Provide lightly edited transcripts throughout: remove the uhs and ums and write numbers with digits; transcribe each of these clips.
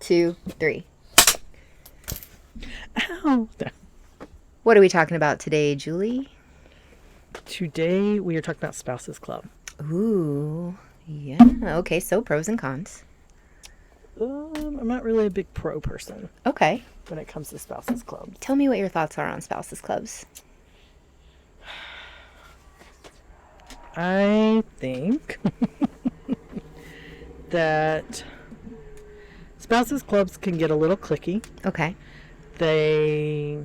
2, 3. Ow. What are we talking about today, Julie? Today we are talking about Spouses Club. Ooh, yeah. Okay, so pros and cons. I'm not really a big pro person Okay. when it comes to Spouses Clubs. Tell me what your thoughts are on spouses clubs. I think that Spouses Clubs can get a little cliquey. Okay. They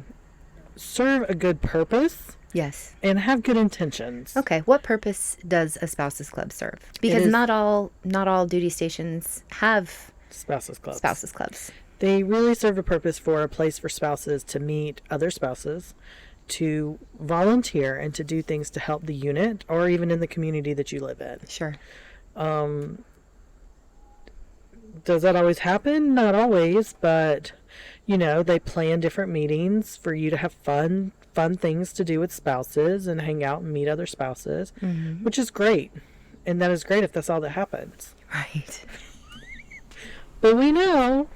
serve a good purpose Yes. and have good intentions. Okay. What purpose does a spouses club serve? Because not all duty stations have Spouses Clubs. spouses clubs. They really serve a purpose for a place for spouses to meet other spouses, to volunteer, and to do things to help the unit or even in the community that you live in. Sure. Does that always happen? Not always, but they plan different meetings for you to have fun things to do with spouses and hang out and meet other spouses, which is great. And that is great if that's all that happens. Right. But we know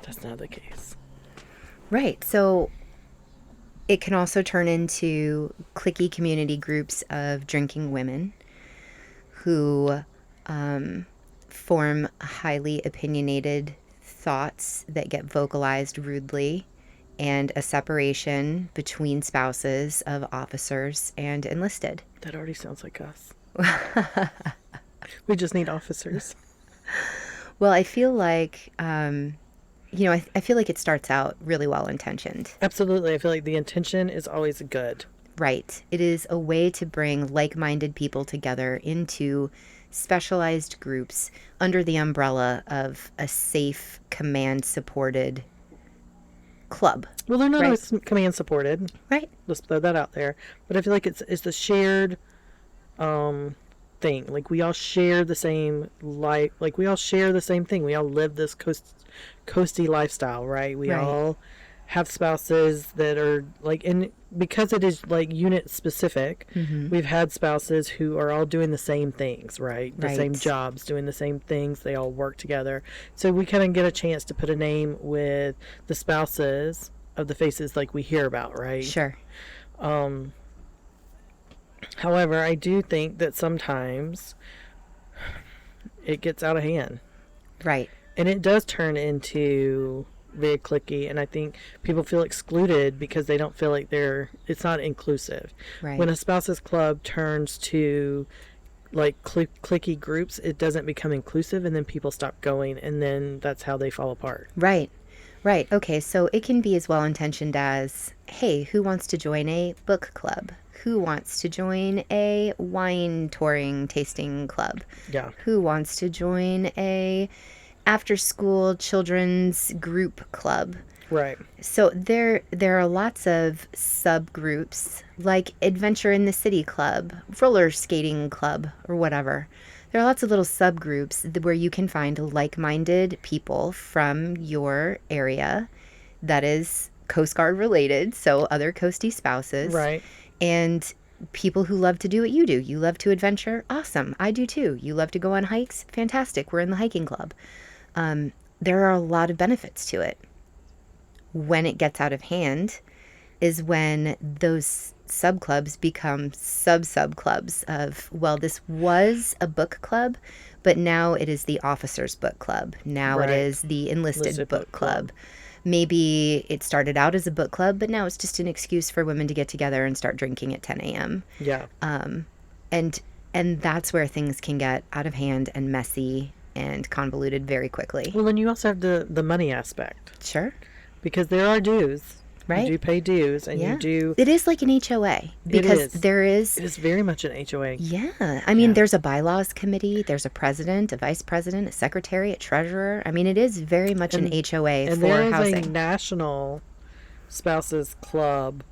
that's not the case. Right. So it can also turn into cliquey community groups of drinking women who form highly opinionated thoughts that get vocalized rudely, and a separation between spouses of officers and enlisted. That already sounds like us. We just need officers. Well, I feel like, I feel like it starts out really well intentioned. Absolutely. I feel like the intention is always good. Right. It is a way to bring like-minded people together into specialized groups under the umbrella of a safe, command-supported club. Well, they're not always command supported. Right. Let's throw that out there. But I feel like it's the shared thing. Like we all share the same life. Like we all share the same thing. We all live this coasty lifestyle, right? We all have spouses that are like, and because it is like unit specific, we've had spouses who are all doing the same things, right? The same jobs, doing the same things. They all work together. So we kind of get a chance to put a name with the spouses of the faces like we hear about, right? Sure. However, I do think that sometimes it gets out of hand. Right. And it does turn into very cliquey, and I think people feel excluded because they don't feel like it's not inclusive. Right. When a spouses club turns to like cliquey groups, it doesn't become inclusive, and then people stop going, and then that's how they fall apart. Right. Okay, so it can be as well intentioned as, hey, who wants to join a book club? Who wants to join a wine touring tasting club? Yeah. Who wants to join a after-school children's group club? Right. So there are lots of subgroups, like Adventure in the City Club, roller skating club, or whatever. There are lots of little subgroups where you can find like-minded people from your area that is Coast Guard related, so other coastie spouses. Right. And people who love to do what you do. You love to adventure? Awesome. I do too. You love to go on hikes? Fantastic. We're in the hiking club. There are a lot of benefits to it. When it gets out of hand is when those subclubs become sub-clubs of, well, this was a book club, but now it is the officers' book club. Now it is the enlisted book club. Maybe it started out as a book club, but now it's just an excuse for women to get together and start drinking at 10 a.m. Yeah. And that's where things can get out of hand and messy and convoluted very quickly. Well, then you also have the money aspect. Sure. Because there are dues. Right. You do pay dues, and you do. It is like an HOA because there is. It is very much an HOA. Yeah, I mean, there's a bylaws committee, there's a president, a vice president, a secretary, a treasurer. I mean, it is very much an HOA and for there housing. is a national spouses club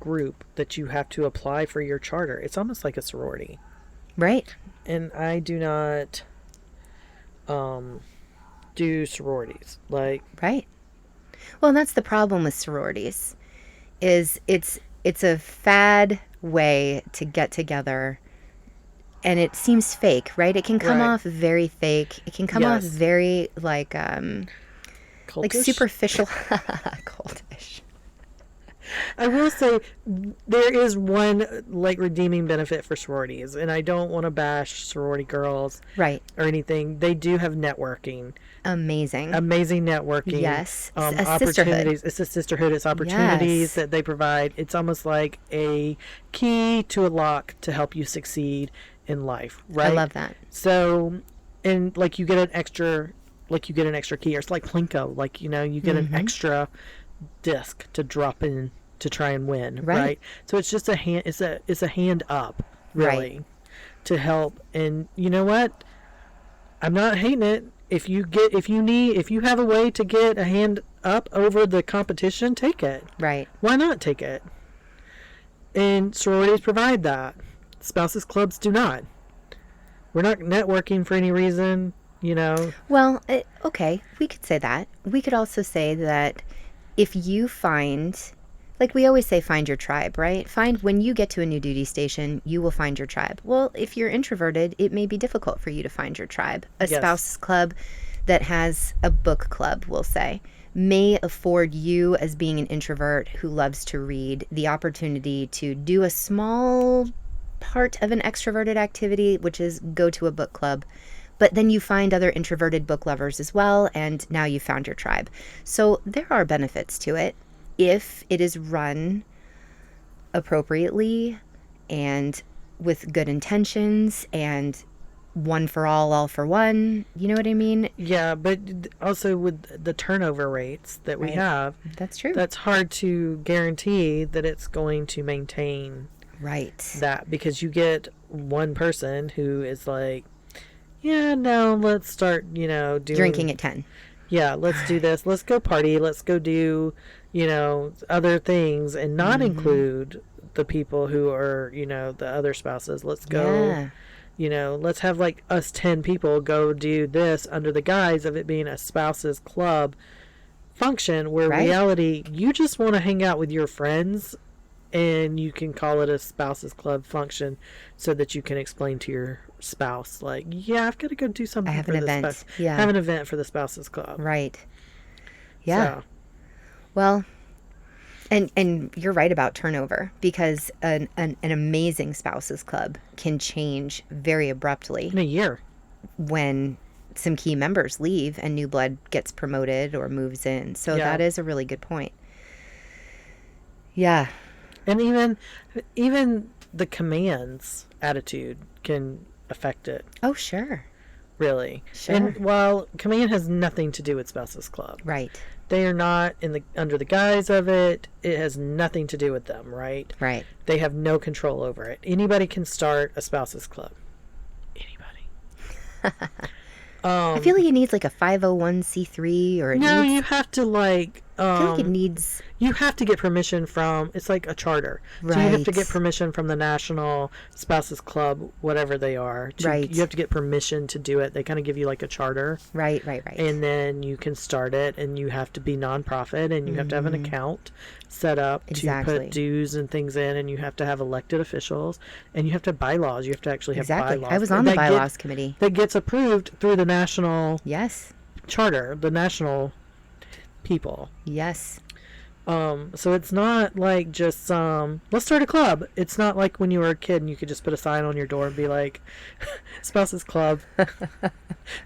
group that you have to apply for your charter. It's almost like a sorority, right? And I do not do sororities, like right. Well, and that's the problem with sororities, is it's a fad way to get together and it seems fake, right? It can come Right. off very fake. It can come off Yes. very like Cultish. superficial. Cultish. I will say there is one like redeeming benefit for sororities, and I don't want to bash sorority girls Right. or anything. They do have networking, Amazing. amazing networking, Yes. A sisterhood. opportunities. It's a sisterhood. It's opportunities Yes. that they provide. It's almost like a key to a lock to help you succeed in life, I right? love that. So, and like you get an extra key, or it's like Plinko, like you get an extra disc to drop in to try and win, Right. right? So it's just a hand. It's a hand up, really, Right. to help. And you know what? I'm not hating it. If you have a way to get a hand up over the competition, take it. Right. Why not take it? And sororities provide that. Spouses clubs do not. We're not networking for any reason, Well, okay, we could say that. We could also say that if you find, like we always say, find your tribe, right? Find when you get to a new duty station, you will find your tribe. Well, if you're introverted, it may be difficult for you to find your tribe. A Yes. spouses club that has a book club, we'll say, may afford you, as being an introvert who loves to read, the opportunity to do a small part of an extroverted activity, which is go to a book club. But then you find other introverted book lovers as well, and now you found your tribe. So there are benefits to it if it is run appropriately and with good intentions and one for all for one. You know what I mean? Yeah, but also with the turnover rates that we Right. have, That's true. that's hard to guarantee that it's going to maintain Right. that, because you get one person who is like, yeah, no, let's start, doing Drinking at 10. Yeah, let's do this. Let's go party. Let's go do, other things, and not include the people who are, the other spouses. Let's go, Yeah. let's have like us 10 people go do this under the guise of it being a spouses club function, where Right. reality, you just want to hang out with your friends, and you can call it a spouses club function so that you can explain to your spouse, like, yeah, I've got to go do something I have for an the event. spouse. Yeah. Have an event for the spouses club. Right. Yeah. So, Well, and you're right about turnover, because an amazing spouses club can change very abruptly in a year. when some key members leave and new blood gets promoted or moves in. So Yeah. that is a really good point. Yeah. And even the commands attitude can affect it, Oh, sure. really. Sure. And while command has nothing to do with spouses club, Right. they are not under the guise of it. It has nothing to do with them, right? Right. They have no control over it. Anybody can start a spouses club. Anybody. I feel like it needs like a 501c3, or it No, needs, you have to I feel like it needs, you have to get permission from, it's like a charter. So you have to get Right. permission from the National Spouses Club, whatever they are. Right. You have to get permission to do it. They kind of give you like a charter, right. and then you can start it, and you have to be nonprofit, and you have to have an account set up to Exactly. put dues and things in, and you have to have elected officials, and you have to have bylaws. You have to actually have Exactly. bylaws. I was on the That bylaws committee. that gets approved through the national Yes. charter, the national people. Yes. So it's not like just let's start a club. It's not like when you were a kid and you could just put a sign on your door and be like, spouses club.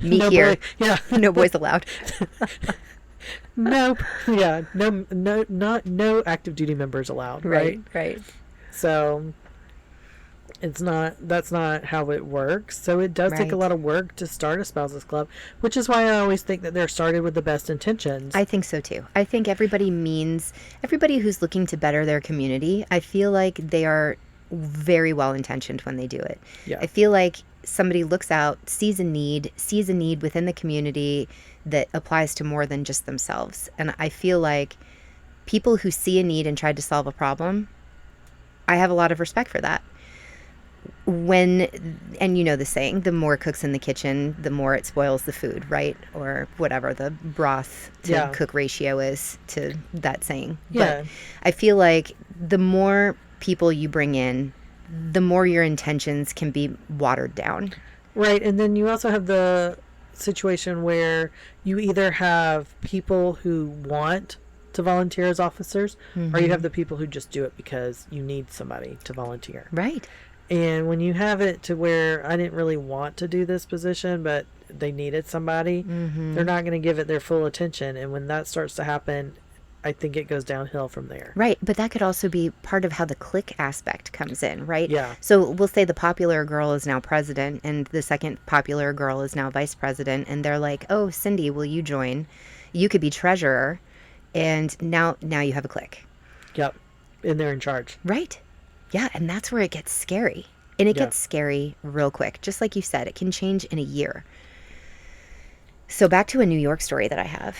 Meet No here. boy- yeah. No boys allowed. Nope. Yeah. No active duty members allowed. Right. Right. So that's not how it works. So it does take a Right. lot of work to start a spouses club, which is why I always think that they're started with the best intentions. I think so too. I think everybody who's looking to better their community, I feel like they are very well intentioned when they do it. Yeah. I feel like somebody looks out, sees a need within the community that applies to more than just themselves. And I feel like people who see a need and try to solve a problem, I have a lot of respect for that. And you know the saying, the more cooks in the kitchen, the more it spoils the food, right? Or whatever the broth to Yeah. cook ratio is to that saying. Yeah. But I feel like the more people you bring in, the more your intentions can be watered down. Right. And then you also have the situation where you either have people who want to volunteer as officers, or you have the people who just do it because you need somebody to volunteer. Right. And when you have it to where I didn't really want to do this position, but they needed somebody, they're not going to give it their full attention. And when that starts to happen, I think it goes downhill from there. Right, but that could also be part of how the clique aspect comes in, right? Yeah. So we'll say the popular girl is now president and the second popular girl is now vice president, and they're like, "Oh, Cindy, will you join? You could be treasurer." And now you have a clique. Yep. And they're in charge. Right. Yeah, and that's where it gets scary. And it Yeah. gets scary real quick. Just like you said, it can change in a year. So back to a New York story that I have.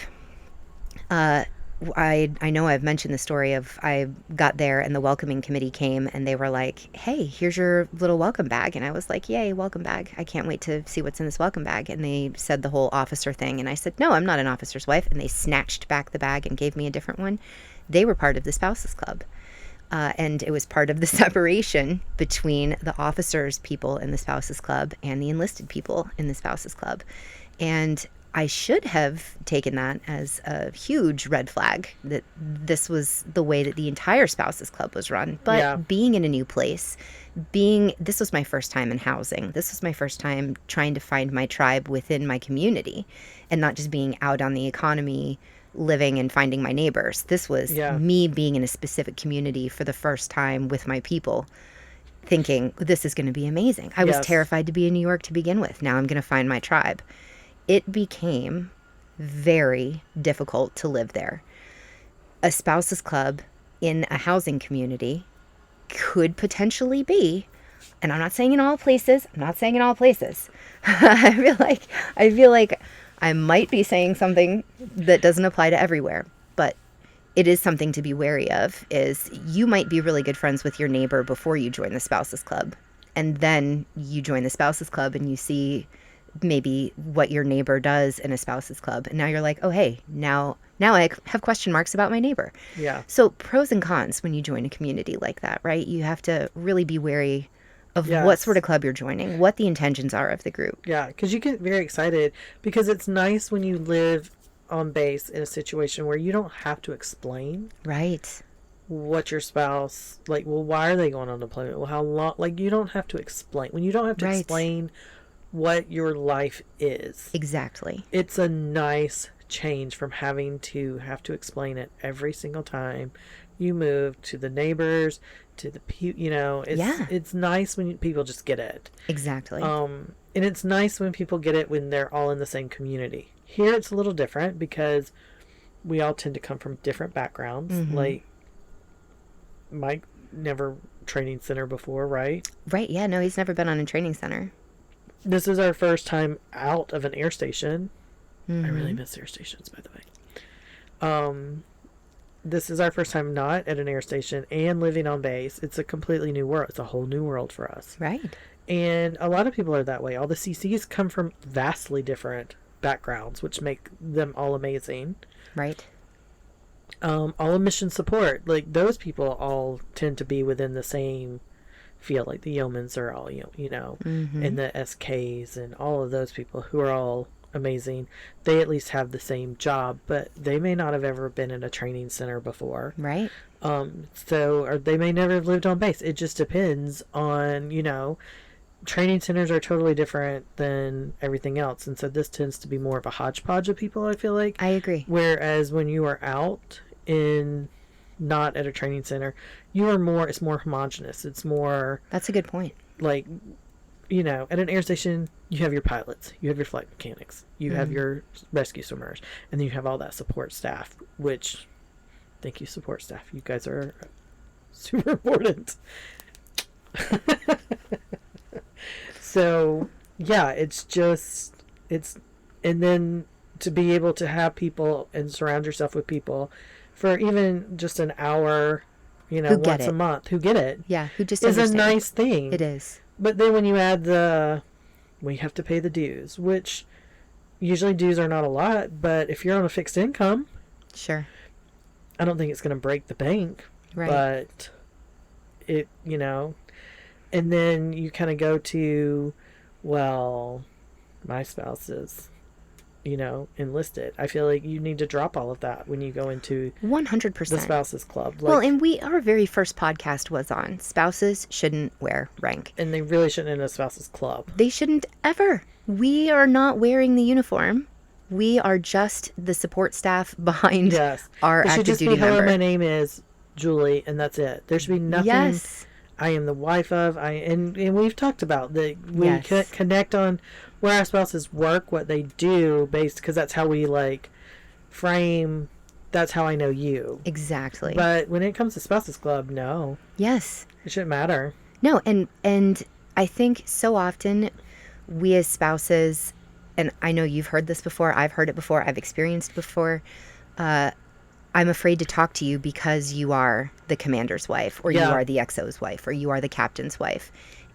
I know I've mentioned the story of I got there and the welcoming committee came and they were like, "Hey, here's your little welcome bag." And I was like, "Yay, welcome bag. I can't wait to see what's in this welcome bag." And they said the whole officer thing. And I said, "No, I'm not an officer's wife." And they snatched back the bag and gave me a different one. They were part of the spouses club. And it was part of the separation between the officers people in the spouses club and the enlisted people in the spouses club. And I should have taken that as a huge red flag that this was the way that the entire spouses club was run. But being in a new place, this was my first time in housing. This was my first time trying to find my tribe within my community and not just being out on the economy, living and finding my neighbors. This was me being in a specific community for the first time with my people, thinking this is going to be amazing. I was terrified to be in New York to begin with. Now I'm going to find my tribe. It became very difficult to live there. A spouses club in a housing community could potentially be, and I'm not saying in all places, I feel like I might be saying something that doesn't apply to everywhere, but it is something to be wary of, is you might be really good friends with your neighbor before you join the spouses club. And then you join the spouses club and you see maybe what your neighbor does in a spouses club. And now you're like, oh, hey, now I have question marks about my neighbor. Yeah. So pros and cons when you join a community like that, right? You have to really be wary of what sort of club you're joining, what the intentions are of the group. Yeah, because you get very excited because it's nice when you live on base in a situation where you don't have to explain. Right. What your spouse, like, well, why are they going on deployment? Well, how long? Like, you don't have to explain. When you don't have to explain what your life is. Exactly. It's a nice change from having to have to explain it every single time you move, to the neighbors, to the people, it's nice when people just get it. Exactly. And it's nice when people get it when they're all in the same community. Here it's a little different because we all tend to come from different backgrounds. Mm-hmm. Like Mike never training center before, right? Right. Yeah. No, he's never been on a training center. This is our first time out of an air station. Mm-hmm. I really miss air stations, by the way. This is our first time not at an air station and living on base. It's a completely new world. It's a whole new world for us. Right. And a lot of people are that way. All the CCs come from vastly different backgrounds, which make them all amazing. Right. All of mission support, like those people all tend to be within the same field. Like the yeomans are all, mm-hmm. and the SKs and all of those people who are all amazing. They at least have the same job, but they may not have ever been in a training center before. Right. Or they may never have lived on base. It just depends on, training centers are totally different than everything else. And so this tends to be more of a hodgepodge of people, I feel like. I agree. Whereas when you are out not at a training center, it's more homogenous. It's more... That's a good point. Like, at an air station, you have your pilots, you have your flight mechanics, you have your rescue swimmers, and then you have all that support staff, which, thank you, support staff. You guys are super important. So, yeah, and then to be able to have people and surround yourself with people for even just an hour, once a month, who get it. Yeah, who just is understand. a nice thing. It is. But then when you add we have to pay the dues, which usually dues are not a lot, but if you're on a fixed income, sure, I don't think it's going to break the bank. Right. But it, And then you kind of go to, well, my spouse is, enlisted. I feel like you need to drop all of that when you go into the 100%. spouses club. Well, and our very first podcast was on spouses shouldn't wear rank. And they really shouldn't in a spouses club. They shouldn't ever. We are not wearing the uniform. We are just the support staff behind our active duty member. Hello, my name is Julie, and that's it. There should be nothing. Yes. I am the wife of. And we've talked about that. We connect on where our spouses work, what they do, based because that's how we frame. That's how I know you. Exactly. But when it comes to spouses club, no. Yes. It shouldn't matter. No, and I think so often we as spouses, and I know you've heard this before, I've heard it before, I've experienced before. I'm afraid to talk to you because you are the commander's wife, or you are the XO's wife, or you are the captain's wife.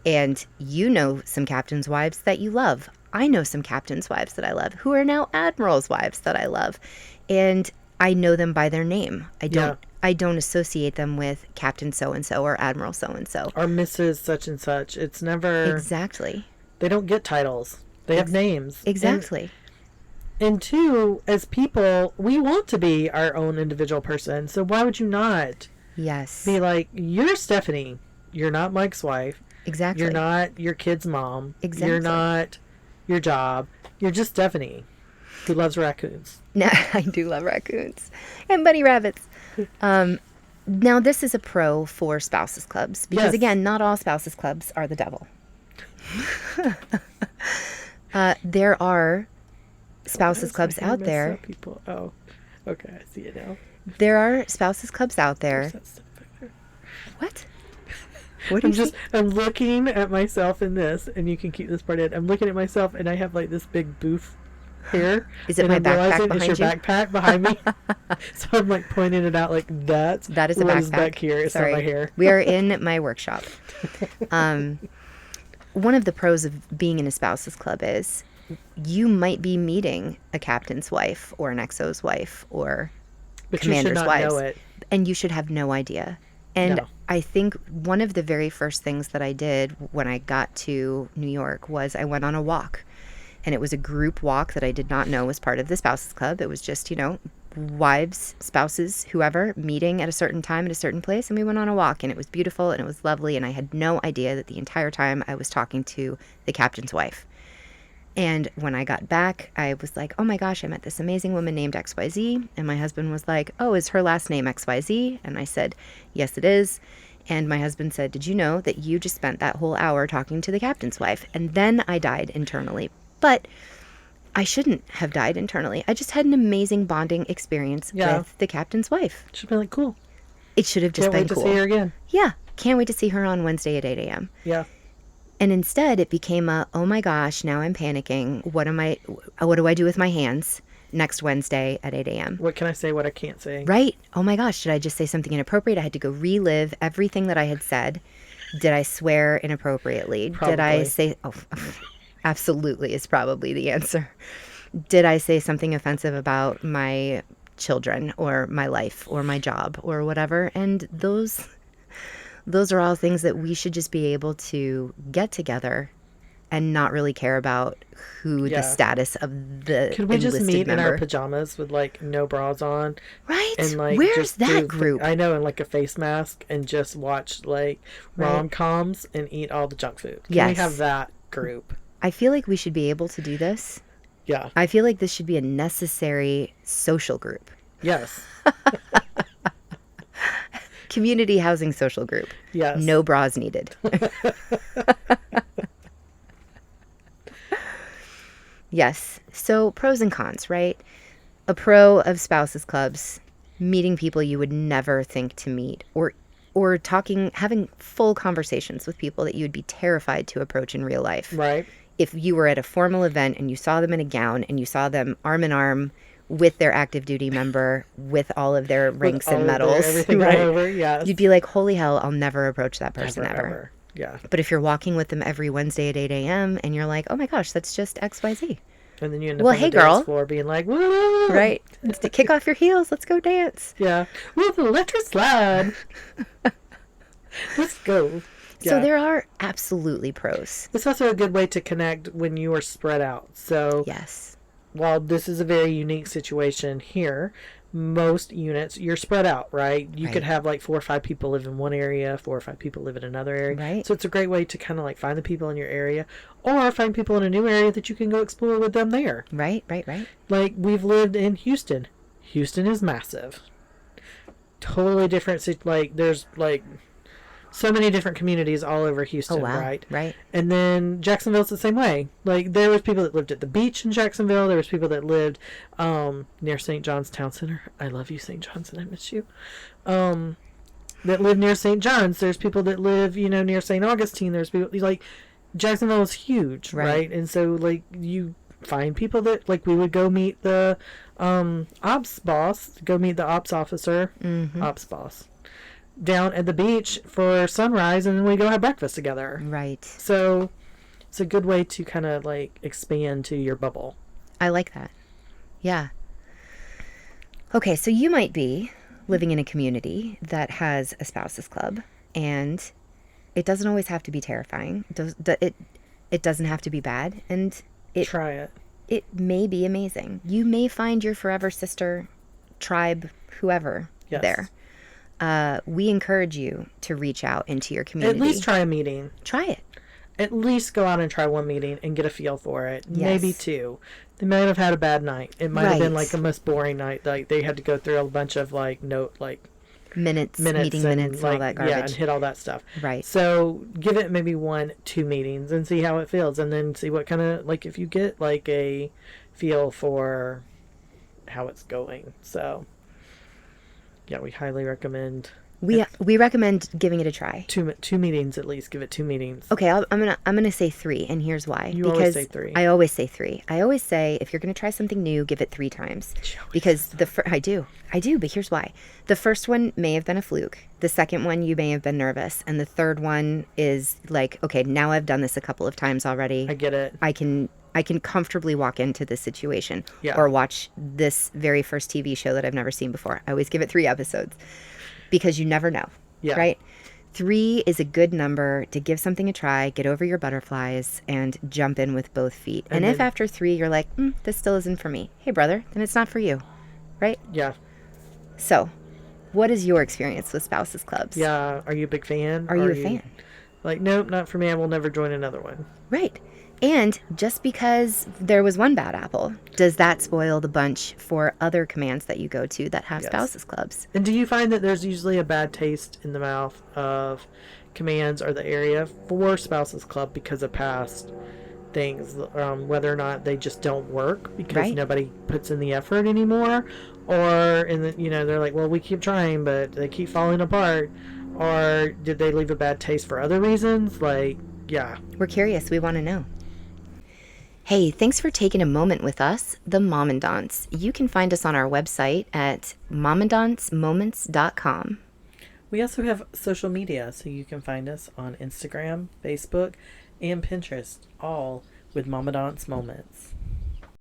And you know some captain's wives that you love. I know some captain's wives that I love who are now admiral's wives that I love. And I know them by their name. I don't associate them with Captain so-and-so or Admiral so-and-so. Or Mrs. such and such. It's never... Exactly. They don't get titles. They have names. Exactly. And two, as people, we want to be our own individual person. So why would you not? Yes. Be like, you're Stephanie. You're not Mike's wife. Exactly. You're not your kid's mom. Exactly. You're not your job. You're just Stephanie, who loves raccoons. No, I do love raccoons. And bunny rabbits. Now, this is a pro for spouses clubs. Because, again, not all spouses clubs are the devil. There are spouses clubs out there. People. Oh, okay, I see it now. There are spouses clubs out there. What? What do you see? I'm looking at myself in this, and you can keep this part in. I'm looking at myself, and I have this big boof here. Is it my backpack behind you? It's your backpack behind me. So I'm pointing it out that is a backpack. Is back here. It's not my hair. We are in my workshop. One of the pros of being in a spouses club is you might be meeting a captain's wife or an XO's wife or commander's wives. Know it. And you should have no idea. And I think one of the very first things that I did when I got to New York was I went on a walk. And it was a group walk that I did not know was part of the spouses club. It was just, wives, spouses, whoever, meeting at a certain time at a certain place. And we went on a walk, and it was beautiful, and it was lovely. And I had no idea that the entire time I was talking to the captain's wife. And when I got back, I was like, oh my gosh, I met this amazing woman named XYZ. And my husband was like, oh, is her last name XYZ? And I said, yes, it is. And my husband said, did you know that you just spent that whole hour talking to the captain's wife? And then I died internally. But I shouldn't have died internally. I just had an amazing bonding experience with the captain's wife. Should have been cool. It should have just been cool. Can't wait to see her again. Yeah. Can't wait to see her on Wednesday at 8 a.m. Yeah. And instead it became oh my gosh, now I'm panicking. What do I do with my hands next Wednesday at 8 a.m.? What can I say, what I can't say? Right. Oh my gosh, did I just say something inappropriate? I had to go relive everything that I had said. Did I swear inappropriately? Probably. Did I say, absolutely is probably the answer. Did I say something offensive about my children or my life or my job or whatever? And those are all things that we should just be able to get together and not really care about who the status of the Could we just meet member. in our pajamas with no bras on? Right. And where's just that group? I know, and a face mask and just watch rom-coms and eat all the junk food. Can we have that group? I feel like we should be able to do this. Yeah. I feel like this should be a necessary social group. Yes. Community housing social group. Yes. No bras needed. Yes. So pros and cons, right? A pro of spouses clubs, meeting people you would never think to meet, or having full conversations with people that you would be terrified to approach in real life. Right. If you were at a formal event and you saw them in a gown and you saw them arm in arm with their active duty member, with all of their ranks and medals, everything all over, yes. You'd be like, holy hell, I'll never approach that person ever. Yeah. But if you're walking with them every Wednesday at 8 a.m. and you're like, oh my gosh, that's just XYZ. And then you end up on the dance floor being like, whoa. Right. Kick off your heels. Let's go dance. Yeah. Whoa, the electric slide. Let's go. So there are absolutely pros. It's also a good way to connect when you are spread out. So Yes. while this is a very unique situation here, most units, you're spread out, right? You could have like 4 or 5 people live in one area, 4 or 5 people live in another area. Right. So it's a great way to kind of like find the people in your area, or find people in a new area that you can go explore with them there. Right. Like, we've lived in Houston. Houston is massive. Totally different. Like, there's like so many different communities all over Houston, right? Right. And then Jacksonville's the same way. Like, there was people that lived at the beach in Jacksonville. There was people that lived near St. John's Town Center. I love you, St. John's, and I miss you. That live near St. John's. There's people that live, near St. Augustine. There's people, like, Jacksonville is huge, right? And so, like, you find people that, like, we would go meet the ops boss, go meet the ops officer, ops boss, down at the beach for sunrise, and then we go have breakfast together. Right. So it's a good way to kind of like expand to your bubble. I like that. Yeah. Okay, so you might be living in a community that has a spouses club, and it doesn't always have to be terrifying. It doesn't have to be bad, and try it. It may be amazing. You may find your forever sister, tribe, whoever there. We encourage you to reach out into your community. At least try a meeting. Try it. At least go out and try one meeting and get a feel for it. Yes. Maybe 2. They might have had a bad night. It might have been like the most boring night. Like, they had to go through a bunch of like minutes, meeting minutes, like, all that garbage. Yeah, and hit all that stuff. Right. So give it maybe 1-2 meetings and see how it feels, and then see what kind of, like, if you get like a feel for how it's going. So yeah, we highly recommend. We recommend giving it a try. 2 meetings at least. Give it 2 meetings. Okay, I'm gonna say 3, and here's why. You always say 3. I always say 3. I always say if you're gonna try something new, give it 3 times. Because I do, but here's why. The first one may have been a fluke. The second one, you may have been nervous, and the third one is like, okay, now I've done this a couple of times already. I get it. I can comfortably walk into this situation or watch this very first TV show that I've never seen before. I always give it 3 episodes because you never know, right? 3 is a good number to give something a try, get over your butterflies, and jump in with both feet. And if after 3 you're like, this still isn't for me, hey brother, then it's not for you, right? Yeah. So, what is your experience with spouses clubs? Yeah, are you a big fan? Are you a fan? Like, nope, not for me. I will never join another one. Right. And just because there was one bad apple, does that spoil the bunch for other commands that you go to that have spouses clubs? And do you find that there's usually a bad taste in the mouth of commands or the area for spouses club because of past things, whether or not they just don't work because nobody puts in the effort anymore, or they're like, well, we keep trying but they keep falling apart, or did they leave a bad taste for other reasons? Like, yeah, we're curious. We want to know. Hey, thanks for taking a moment with us, the Mommandants. You can find us on our website at mommandantsmoments.com. We also have social media, so you can find us on Instagram, Facebook, and Pinterest, all with Mommandants Moments.